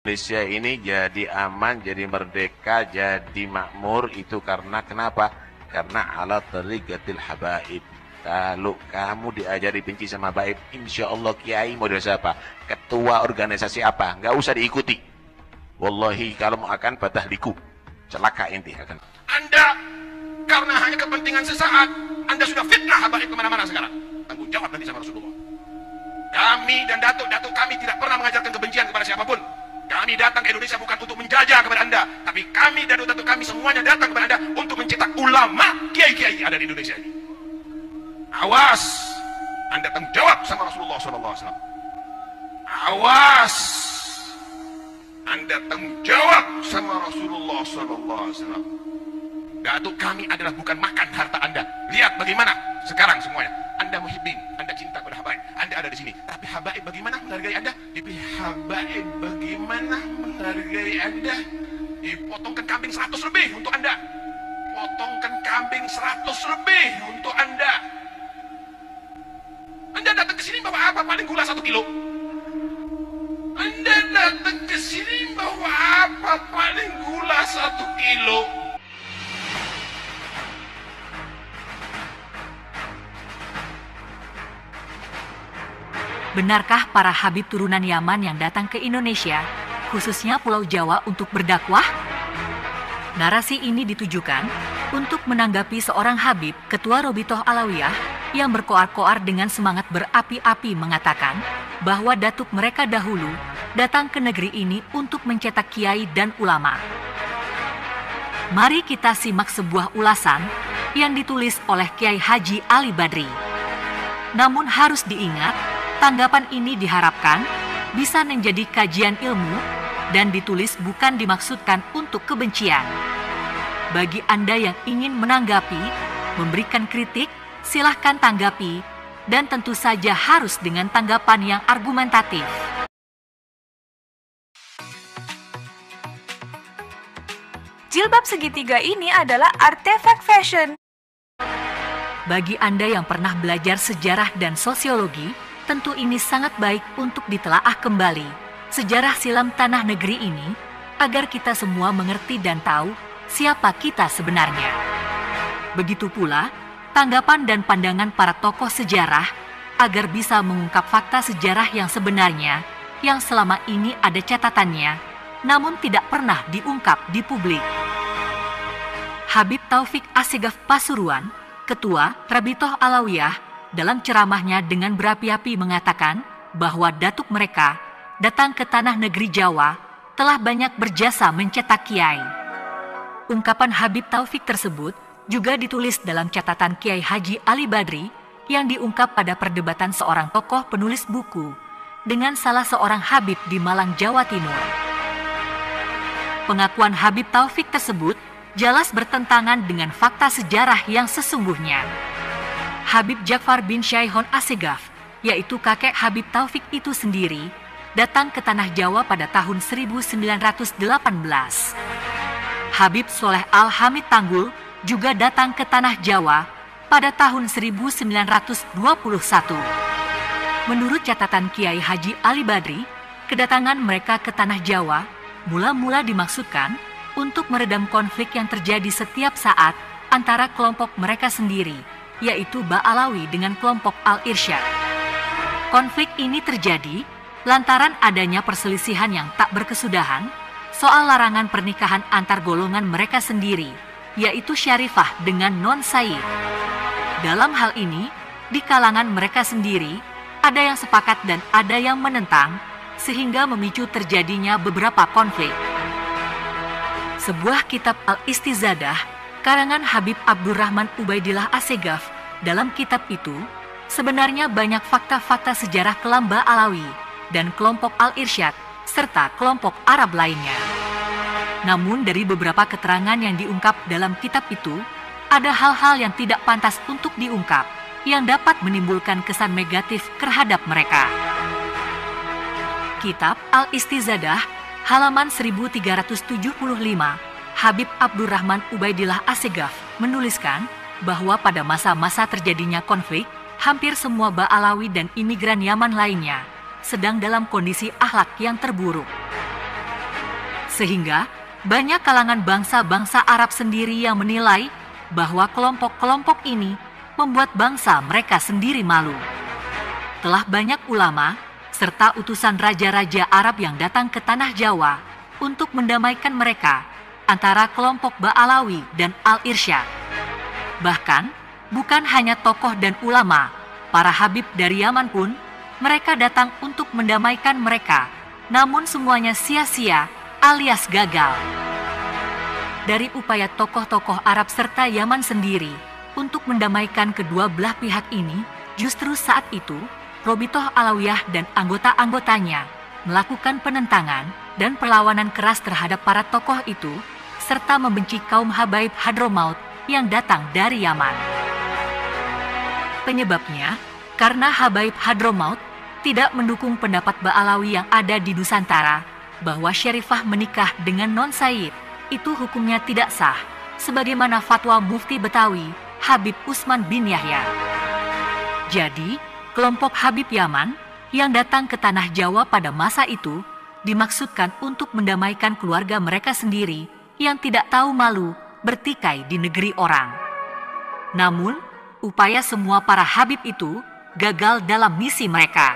Indonesia ini jadi aman, jadi merdeka, jadi makmur itu karena kenapa? Karena ala tariqatil habaib. Kalau kamu diajari benci sama baib, insya Allah kiai mau dari siapa? Ketua organisasi apa? Nggak usah diikuti. Wallahi kalau mau akan batah liku, celaka inti akan. Anda karena hanya kepentingan sesaat, Anda sudah fitnah habaib kemana-mana sekarang. Tanggung jawab nanti sama Rasulullah. Kami dan datuk-datuk kami tidak pernah mengajarkan kebencian kepada siapapun. Kami datang ke Indonesia bukan untuk menjajah kepada Anda, tapi kami dan datuk-datuk kami semuanya datang kepada Anda untuk mencetak ulama, kiai-kiai ada di Indonesia ini. Awas, Anda tanggung jawab sama Rasulullah SAW. Awas, Anda tanggung jawab sama Rasulullah SAW. Datuk kami adalah bukan makan harta Anda. Lihat bagaimana sekarang semuanya. Anda muhibbin, Anda cinta kepada habaib, Anda ada di sini. Tapi habaib bagaimana menghargai Anda? Habaib bagaimana menghargai Anda? Dipotongkan kambing 100 lebih untuk Anda. Potongkan kambing 100 lebih untuk Anda. Anda datang ke sini bawa apa? Paling gula 1 kilo. Anda datang ke sini bawa apa? Paling gula 1 kilo. Benarkah para habib turunan Yaman yang datang ke Indonesia, khususnya Pulau Jawa untuk berdakwah? Narasi ini ditujukan untuk menanggapi seorang habib, Ketua Robitoh Alawiyah, yang berkoar-koar dengan semangat berapi-api mengatakan bahwa datuk mereka dahulu datang ke negeri ini untuk mencetak kiai dan ulama. Mari kita simak sebuah ulasan yang ditulis oleh Kiai Haji Ali Badri. Namun harus diingat, tanggapan ini diharapkan bisa menjadi kajian ilmu dan ditulis bukan dimaksudkan untuk kebencian. Bagi Anda yang ingin menanggapi, memberikan kritik, silahkan tanggapi, dan tentu saja harus dengan tanggapan yang argumentatif. Jilbab segitiga ini adalah artefak fashion. Bagi Anda yang pernah belajar sejarah dan sosiologi, tentu ini sangat baik untuk ditelaah kembali sejarah silam tanah negeri ini agar kita semua mengerti dan tahu siapa kita sebenarnya. Begitu pula tanggapan dan pandangan para tokoh sejarah agar bisa mengungkap fakta sejarah yang sebenarnya yang selama ini ada catatannya namun tidak pernah diungkap di publik. Habib Taufik Assegaf Pasuruan, Ketua Rabitoh Alawiyah, dalam ceramahnya dengan berapi-api mengatakan bahwa datuk mereka datang ke tanah negeri Jawa telah banyak berjasa mencetak kiai. Ungkapan Habib Taufik tersebut juga ditulis dalam catatan Kiai Haji Ali Badri yang diungkap pada perdebatan seorang tokoh penulis buku dengan salah seorang Habib di Malang, Jawa Timur. Pengakuan Habib Taufik tersebut jelas bertentangan dengan fakta sejarah yang sesungguhnya. Habib Ja'far bin Syaihon Assegaf, yaitu kakek Habib Taufik itu sendiri, datang ke tanah Jawa pada tahun 1918. Habib Soleh Al-Hamid Tanggul juga datang ke tanah Jawa pada tahun 1921. Menurut catatan Kiai Haji Ali Badri, kedatangan mereka ke tanah Jawa mula-mula dimaksudkan untuk meredam konflik yang terjadi setiap saat antara kelompok mereka sendiri, yaitu Ba'alawi dengan kelompok Al-Irsyad. Konflik ini terjadi lantaran adanya perselisihan yang tak berkesudahan soal larangan pernikahan antar golongan mereka sendiri, yaitu Syarifah dengan non-Sayyid. Dalam hal ini, di kalangan mereka sendiri, ada yang sepakat dan ada yang menentang, sehingga memicu terjadinya beberapa konflik. Sebuah kitab Al-Istizadah, karangan Habib Abdurrahman Ubaidillah Assegaf, dalam kitab itu, sebenarnya banyak fakta-fakta sejarah kelam Ba'alawi dan kelompok Al-Irsyad, serta kelompok Arab lainnya. Namun dari beberapa keterangan yang diungkap dalam kitab itu, ada hal-hal yang tidak pantas untuk diungkap, yang dapat menimbulkan kesan negatif terhadap mereka. Kitab Al-Istizadah, halaman 1375, Habib Abdurrahman Ubaidillah Assegaf menuliskan bahwa pada masa-masa terjadinya konflik, hampir semua Ba'alawi dan imigran Yaman lainnya sedang dalam kondisi akhlak yang terburuk. Sehingga banyak kalangan bangsa-bangsa Arab sendiri yang menilai bahwa kelompok-kelompok ini membuat bangsa mereka sendiri malu. Telah banyak ulama serta utusan raja-raja Arab yang datang ke tanah Jawa untuk mendamaikan mereka antara kelompok Ba'alawi dan Al-Irsyad. Bahkan, bukan hanya tokoh dan ulama, para habib dari Yaman pun mereka datang untuk mendamaikan mereka, namun semuanya sia-sia alias gagal. Dari upaya tokoh-tokoh Arab serta Yaman sendiri untuk mendamaikan kedua belah pihak ini, justru saat itu Robitoh Alawiyah dan anggota-anggotanya melakukan penentangan dan perlawanan keras terhadap para tokoh itu, serta membenci kaum Habaib Hadramaut yang datang dari Yaman. Penyebabnya, karena Habaib Hadramaut tidak mendukung pendapat Ba'alawi yang ada di Nusantara, bahwa Syarifah menikah dengan non-Sayyid itu hukumnya tidak sah, sebagaimana fatwa Mufti Betawi, Habib Usman bin Yahya. Jadi, kelompok Habib Yaman yang datang ke tanah Jawa pada masa itu dimaksudkan untuk mendamaikan keluarga mereka sendiri yang tidak tahu malu bertikai di negeri orang. Namun, upaya semua para Habib itu gagal dalam misi mereka.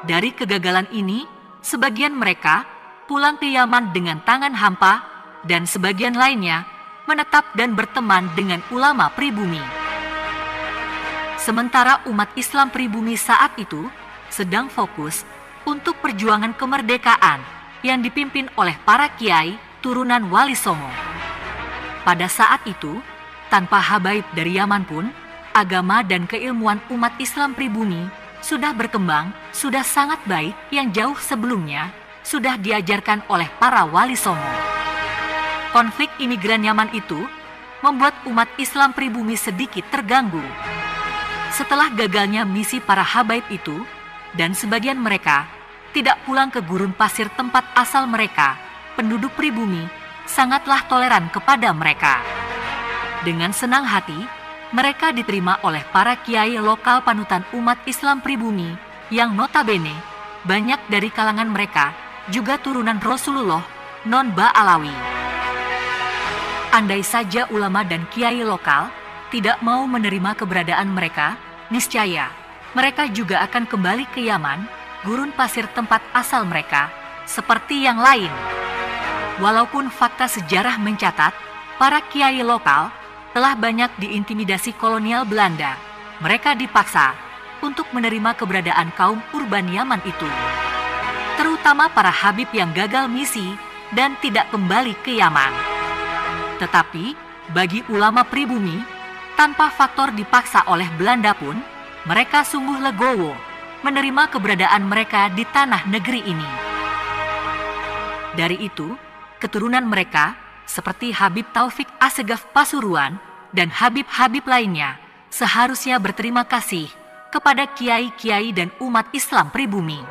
Dari kegagalan ini, sebagian mereka pulang ke Yaman dengan tangan hampa dan sebagian lainnya menetap dan berteman dengan ulama pribumi. Sementara umat Islam pribumi saat itu sedang fokus untuk perjuangan kemerdekaan yang dipimpin oleh para kiai turunan Wali Songo. Pada saat itu, tanpa habaib dari Yaman pun, agama dan keilmuan umat Islam pribumi sudah berkembang, sudah sangat baik yang jauh sebelumnya sudah diajarkan oleh para Wali Songo. Konflik imigran Yaman itu membuat umat Islam pribumi sedikit terganggu. Setelah gagalnya misi para habaib itu, dan sebagian mereka tidak pulang ke gurun pasir tempat asal mereka, penduduk pribumi sangatlah toleran kepada mereka. Dengan senang hati, mereka diterima oleh para kiai lokal panutan umat Islam pribumi yang notabene banyak dari kalangan mereka juga turunan Rasulullah non-Ba'alawi. Andai saja ulama dan kiai lokal tidak mau menerima keberadaan mereka, niscaya mereka juga akan kembali ke Yaman, gurun pasir tempat asal mereka, seperti yang lain. Walaupun fakta sejarah mencatat, para kiai lokal telah banyak diintimidasi kolonial Belanda, mereka dipaksa untuk menerima keberadaan kaum urban Yaman itu. Terutama para habib yang gagal misi dan tidak kembali ke Yaman. Tetapi, bagi ulama pribumi, tanpa faktor dipaksa oleh Belanda pun, mereka sungguh legowo menerima keberadaan mereka di tanah negeri ini. Dari itu, keturunan mereka, seperti Habib Taufik Assegaf Pasuruan dan Habib-Habib lainnya, seharusnya berterima kasih kepada kiai-kiai dan umat Islam pribumi.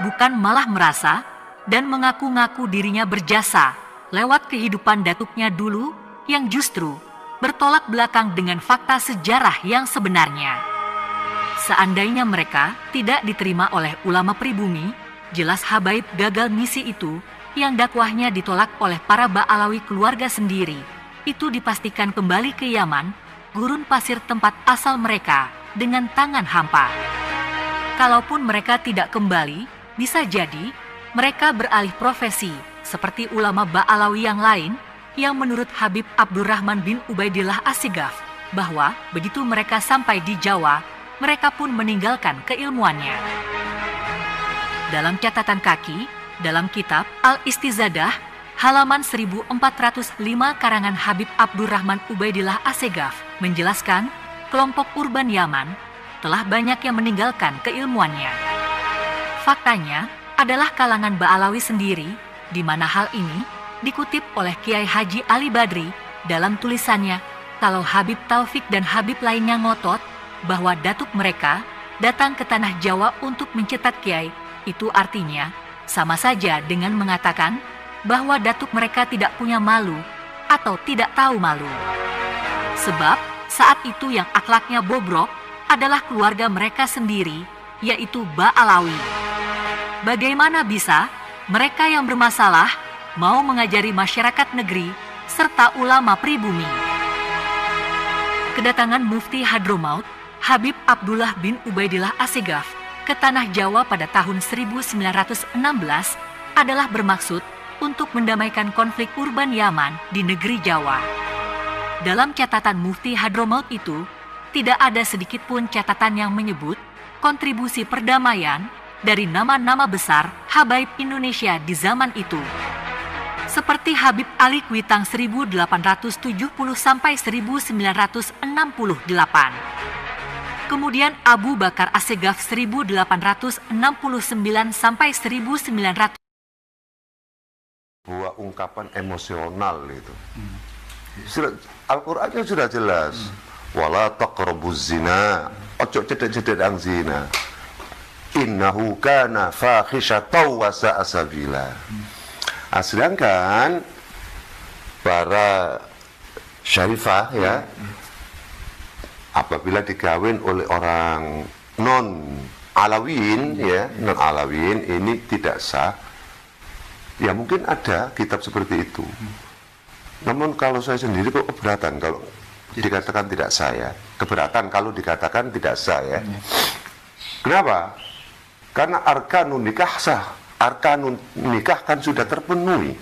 Bukan malah merasa dan mengaku-ngaku dirinya berjasa lewat kehidupan datuknya dulu yang justru bertolak belakang dengan fakta sejarah yang sebenarnya. Seandainya mereka tidak diterima oleh ulama pribumi, jelas habaib gagal misi itu yang dakwahnya ditolak oleh para Ba'alawi keluarga sendiri, itu dipastikan kembali ke Yaman, gurun pasir tempat asal mereka, dengan tangan hampa. Kalaupun mereka tidak kembali, bisa jadi mereka beralih profesi, seperti ulama Ba'alawi yang lain, yang menurut Habib Abdurrahman bin Ubaidillah Assegaf, bahwa begitu mereka sampai di Jawa, mereka pun meninggalkan keilmuannya. Dalam catatan kaki, dalam kitab Al-Istizadah, halaman 1405 karangan Habib Abdurrahman Ubaidillah Assegaf menjelaskan, kelompok urban Yaman telah banyak yang meninggalkan keilmuannya. Faktanya adalah kalangan Ba'alawi sendiri, di mana hal ini dikutip oleh Kiai Haji Ali Badri dalam tulisannya, kalau Habib Taufik dan Habib lainnya ngotot bahwa datuk mereka datang ke tanah Jawa untuk mencetak kiai, itu artinya sama saja dengan mengatakan bahwa datuk mereka tidak punya malu atau tidak tahu malu. Sebab saat itu yang akhlaknya bobrok adalah keluarga mereka sendiri, yaitu Ba'alawi. Bagaimana bisa mereka yang bermasalah mau mengajari masyarakat negeri serta ulama pribumi. Kedatangan Mufti Hadromaut, Habib Abdullah bin Ubaidillah Assegaf, ke Tanah Jawa pada tahun 1916 adalah bermaksud untuk mendamaikan konflik urban Yaman di negeri Jawa. Dalam catatan Mufti Hadromaut itu, tidak ada sedikit pun catatan yang menyebut kontribusi perdamaian dari nama-nama besar habaib Indonesia di zaman itu. Seperti Habib Ali Kuitang 1870 sampai 1968. Kemudian Abu Bakar Assegaf 1869 sampai 1900. Buah ungkapan emosional itu. Al-Qur'annya sudah jelas. Wala taqrabuz zina. Ojo cedek-cedek ang zina. Innahu kana fahisyatan wa sa'a sabila. Sedangkan para syarifah ya, apabila dikawin oleh orang non alawin ya, non alawin ini tidak sah. Ya mungkin ada kitab seperti itu. Namun kalau saya sendiri kok keberatan kalau dikatakan tidak sah ya. Keberatan kalau dikatakan tidak sah ya. Kenapa? Karena arkanun nikah sah. Arkanun nikah kan sudah terpenuhi.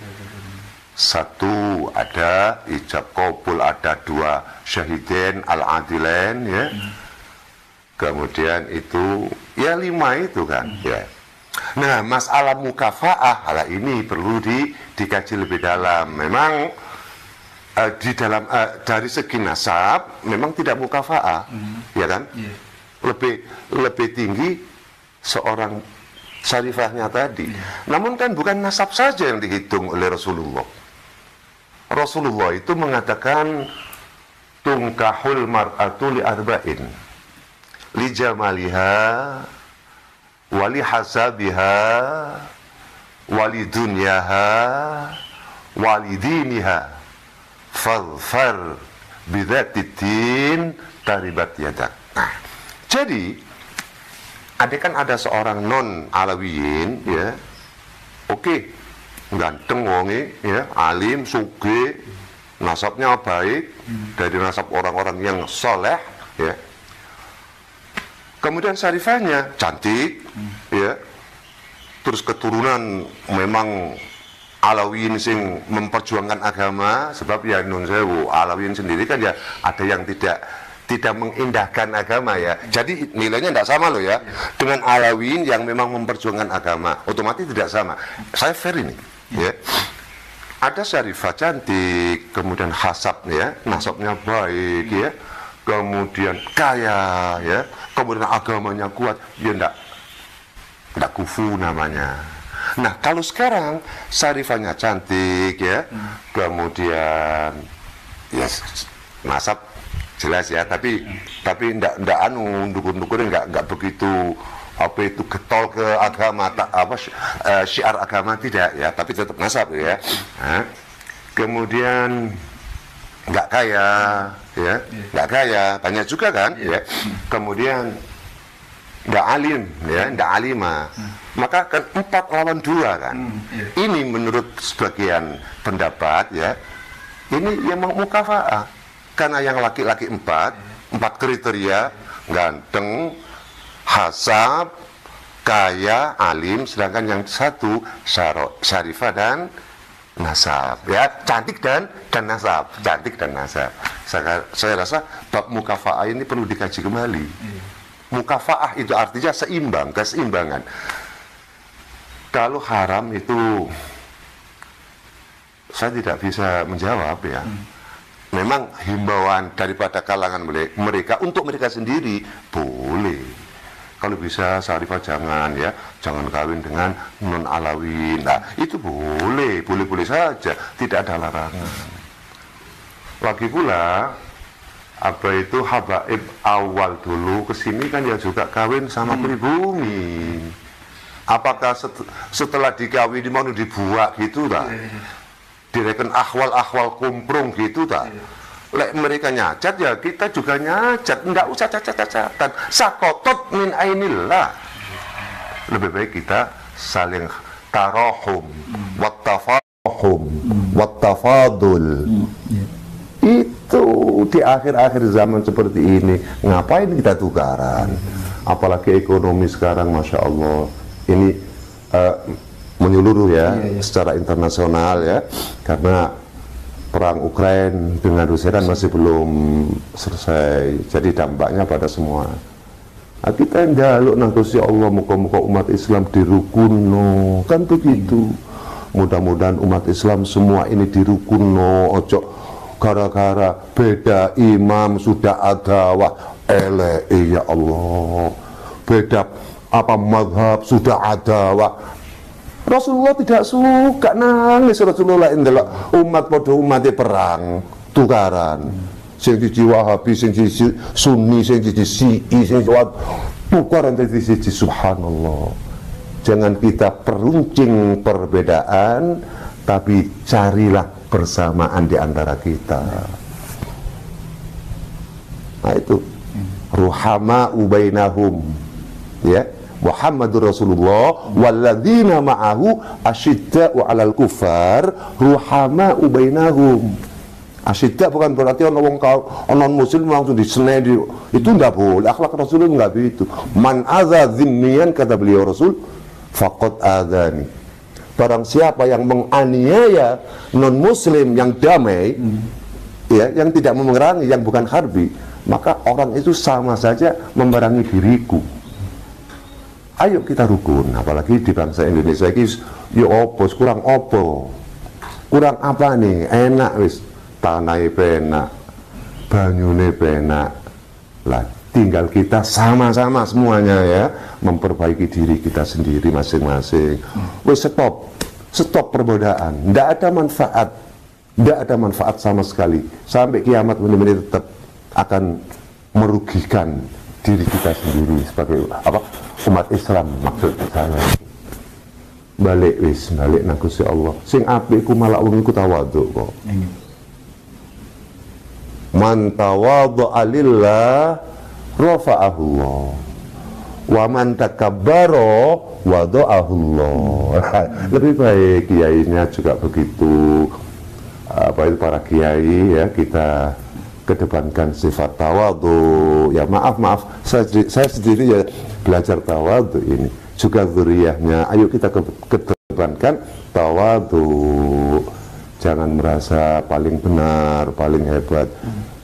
Satu, ada ijab qabul, ada dua syahiden al-adilain ya. Kemudian itu ya 5 itu kan ya. Nah, masalah mukafa'ah hal ini perlu dikaji lebih dalam. Memang di dalam dari segi nasab memang tidak mukafa'ah, ya kan? Lebih tinggi seorang syarifahnya tadi. Namun kan bukan nasab saja yang dihitung oleh Rasulullah. Rasulullah itu mengatakan tungkahul mar'atu li arba'in. Li jamaliha wali hasabiha wali dunyaha wali diniha fadfar bidzatiddin taribat yadak. Nah, jadi kan ada seorang non alawiyin ya, oke, ganteng wonge ya, alim, sugih, nasabnya baik dari nasab orang-orang yang soleh ya. Kemudian syarifahnya cantik ya, terus keturunan memang alawiyin sing memperjuangkan agama. Sebab ya nun sewu alawiyin sendiri kan ya ada yang tidak mengindahkan agama ya. Jadi nilainya tidak sama loh ya dengan alawiyin yang memang memperjuangkan agama, otomatis tidak sama. Saya fair ini ya. Ada syarifah cantik, kemudian hasab ya, nasabnya baik ya, kemudian kaya ya, kemudian agamanya kuat, ya enggak kufu namanya. Nah, kalau sekarang syarifahnya cantik ya, kemudian ya nasab jelas ya, tapi enggak dukun-dukunnya enggak begitu apa itu getol ke agama syiar agama tidak ya, tapi tetap nasab ya. Nah, kemudian nggak kaya ya, nggak kaya, banyak juga kan ya. Kemudian nggak alim ya, nggak alima, maka kan 4 lawan 2 kan. Ini menurut sebagian pendapat ya, ini yang mukafa'ah karena yang laki-laki 4 kriteria, ganteng, hasab, kaya, alim, sedangkan yang satu syarifah dan nasab ya, cantik dan nasab, cantik dan nasab. Saya rasa bab mukafa'ah ini perlu dikaji kembali. Mukafa'ah itu artinya seimbang, keseimbangan. Kalau haram itu saya tidak bisa menjawab ya. Memang himbauan daripada kalangan mereka untuk mereka sendiri boleh. Kalau bisa syarifah jangan ya, jangan kawin dengan non alawin. Nah, itu boleh saja, tidak ada larangan. Lagi pula apa itu habaib awal dulu kesini kan ya juga kawin sama pribumi. Apakah setelah dikawin mau dibuat gitu tak? Direken akhwal kumprung gitu tak? Lek mereka nyacat ya kita juga nyacat, enggak usah cacat-cacatan. Sakotot min ainillah. Lebih baik kita saling tarahum wattafaq wattafadul. Itu di akhir-akhir zaman seperti ini, ngapain kita tukaran? Apalagi ekonomi sekarang, Masya Allah, ini menyeluruh ya, secara internasional ya, karena perang Ukraina dengan Rusia kan masih belum selesai, jadi dampaknya pada semua. Nah, kita njaluk nang Gusti Allah, muka-muka umat Islam dirukunno, kan begitu. Mudah-mudahan umat Islam semua ini dirukunno, ojo gara-gara beda imam sudah ada wah ya Allah, beda apa madhab sudah ada wah. Rasulullah tidak suka nangis. Rasulullah indelok umat podo umatnya perang tukaran, sing siji Wahabi, sing siji Sunni, sing siji Syi'i, sing tukaran dari siji. Subhanallah, jangan kita peruncing perbedaan, tapi carilah persamaan di antara kita. Nah itu ruhama ubainahum, ya, Muhammadur Rasulullah walladzina ma'ahu asyidda'u 'alal kuffar ruhama ubainahum. Asyidda bukan berarti orang muslim langsung disenedi, itu enggak boleh. Akhlak Rasulullah enggak begitu. Man adza dzimmiyan, kata beliau Rasul, faqad adzani. Barang siapa yang menganiaya non muslim yang damai, ya, yang tidak memerangi, yang bukan harbi, maka orang itu sama saja memerangi diriku. Ayo kita rukun, apalagi di bangsa Indonesia ini, ya opo, kurang opo, kurang apa nih, enak wis, tanahnya penak, banyune penak, lah tinggal kita sama-sama semuanya ya, memperbaiki diri kita sendiri masing-masing. Wis stop perbedaan, ndak ada manfaat, ndak ada manfaat sama sekali, sampai kiamat benar-benar tetap akan merugikan diri kita sendiri sebagai apa, umat Islam maksud saya. Balik nang Gusti Allah, sing apik ku malah wong iku tawadhu kok. Man tawadhu lillah rafa'ahu Allah, wa man takabbara wada'ahu Allah. Lebih baik kiainya juga begitu, apa itu para kiai ya, kita kedepankan sifat tawadhu. Ya maaf saya sendiri ya belajar tawadhu ini, juga zuriyahnya. Ayo kita kedepankan tawadhu, jangan merasa paling benar, paling hebat.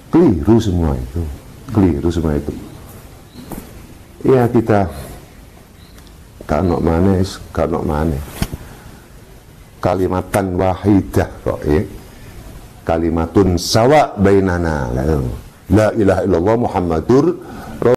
Keliru semua itu, keliru semua itu. Ya kita kanok manis, kalimatan wahidah kok ya, kalimatun sawa bainana, la ilaha illallah Muhammadur